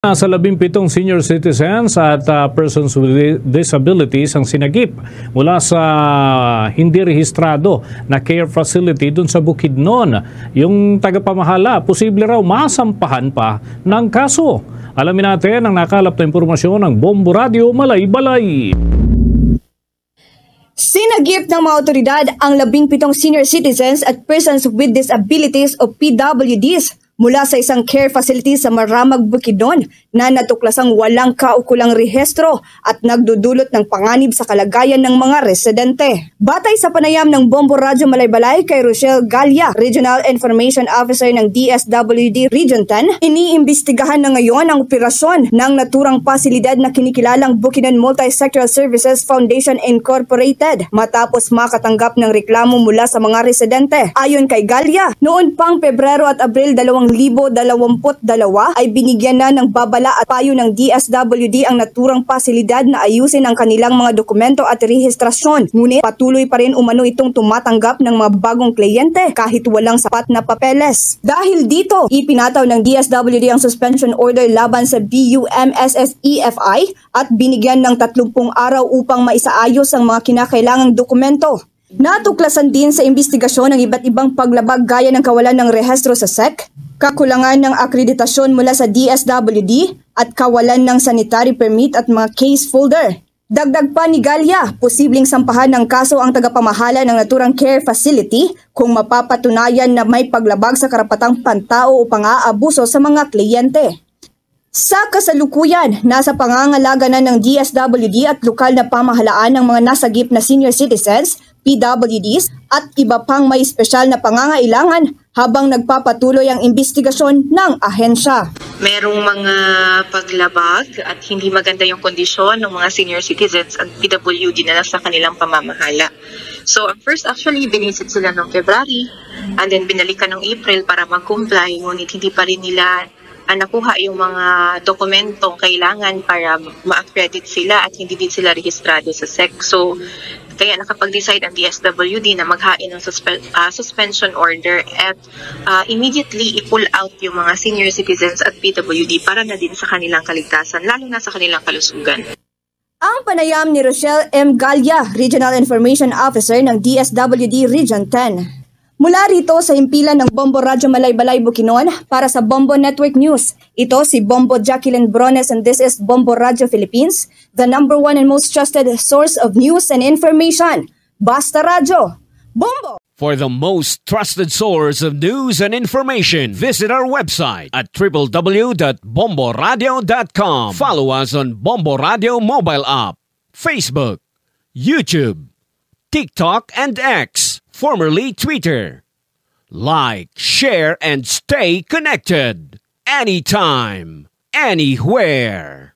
Sa 17 senior citizens at persons with disabilities ang sinagip mula sa hindi rehistrado na care facility dun sa Bukidnon. Yung tagapamahala, posible raw masampahan pa ng kaso. Alamin natin ang nakalap na impormasyon ng Bombo Radio Malay-Balay. Sinagip ng mga otoridad ang 17 senior citizens at persons with disabilities o PWDs mula sa isang care facility sa Maramag, Bukidnon na natuklasang walang kaukulang rehistro at nagdudulot ng panganib sa kalagayan ng mga residente. Batay sa panayam ng Bombo Radyo Malay-Balay kay Rochelle Galia, Regional Information Officer ng DSWD Region 10, iniimbestigahan na ngayon ang operasyon ng naturang pasilidad na kinikilalang Bukidnon Multi-Sectoral Services Foundation Incorporated matapos makatanggap ng reklamo mula sa mga residente. Ayon kay Galia, noon pang Pebrero at Abril 2022 ay binigyan na ng babala at payo ng DSWD ang naturang pasilidad na ayusin ang kanilang mga dokumento at rehistrasyon. Ngunit patuloy pa rin umano itong tumatanggap ng mga bagong kliyente kahit walang sapat na papeles. Dahil dito, ipinataw ng DSWD ang suspension order laban sa BUMSSEFI at binigyan ng 30 araw upang maisaayos ang mga kinakailangang dokumento. Natuklasan din sa investigasyon ng iba't ibang paglabag gaya ng kawalan ng rehistro sa SEC, kakulangan ng akreditasyon mula sa DSWD at kawalan ng sanitary permit at mga case folder. Dagdag pa ni Galia, posibleng sampahan ng kaso ang tagapamahala ng naturang care facility kung mapapatunayan na may paglabag sa karapatang pantao o pang-aabuso sa mga kliyente. Sa kasalukuyan, nasa pangangalaga na ng DSWD at lokal na pamahalaan ng mga nasagip na senior citizens, PWDs at iba pang may espesyal na pangangailangan habang nagpapatuloy ang investigasyon ng ahensya. Merong mga paglabag at hindi maganda yung kondisyon ng mga senior citizens at PWD na nasa kanilang pamamahala. So, first actually, binisit sila noong February and then binalikan ng April para mag-comply, ngunit hindi pa rin nila nakuha yung mga dokumentong kailangan para ma-accredit sila at hindi din sila rehistrado sa SEC. So, kaya nakapag-decide ang DSWD na maghain ng suspension order at immediately i-pull out yung mga senior citizens at PWD para na din sa kanilang kaligtasan, lalo na sa kanilang kalusugan. Ang panayam ni Rochelle M. Galia, Regional Information Officer ng DSWD Region 10. Mula rito sa himpilan ng Bombo Radyo Malay-Balay, Bukidnon, para sa Bombo Network News. Ito si Bombo Jacqueline Brones and this is Bombo Radyo Philippines, the #1 and most trusted source of news and information. Basta Radyo! Bombo! For the most trusted source of news and information, visit our website at www.bomboradio.com. Follow us on Bombo Radio mobile app, Facebook, YouTube, TikTok, and X, formerly Twitter. Like, share, and stay connected. Anytime, anywhere.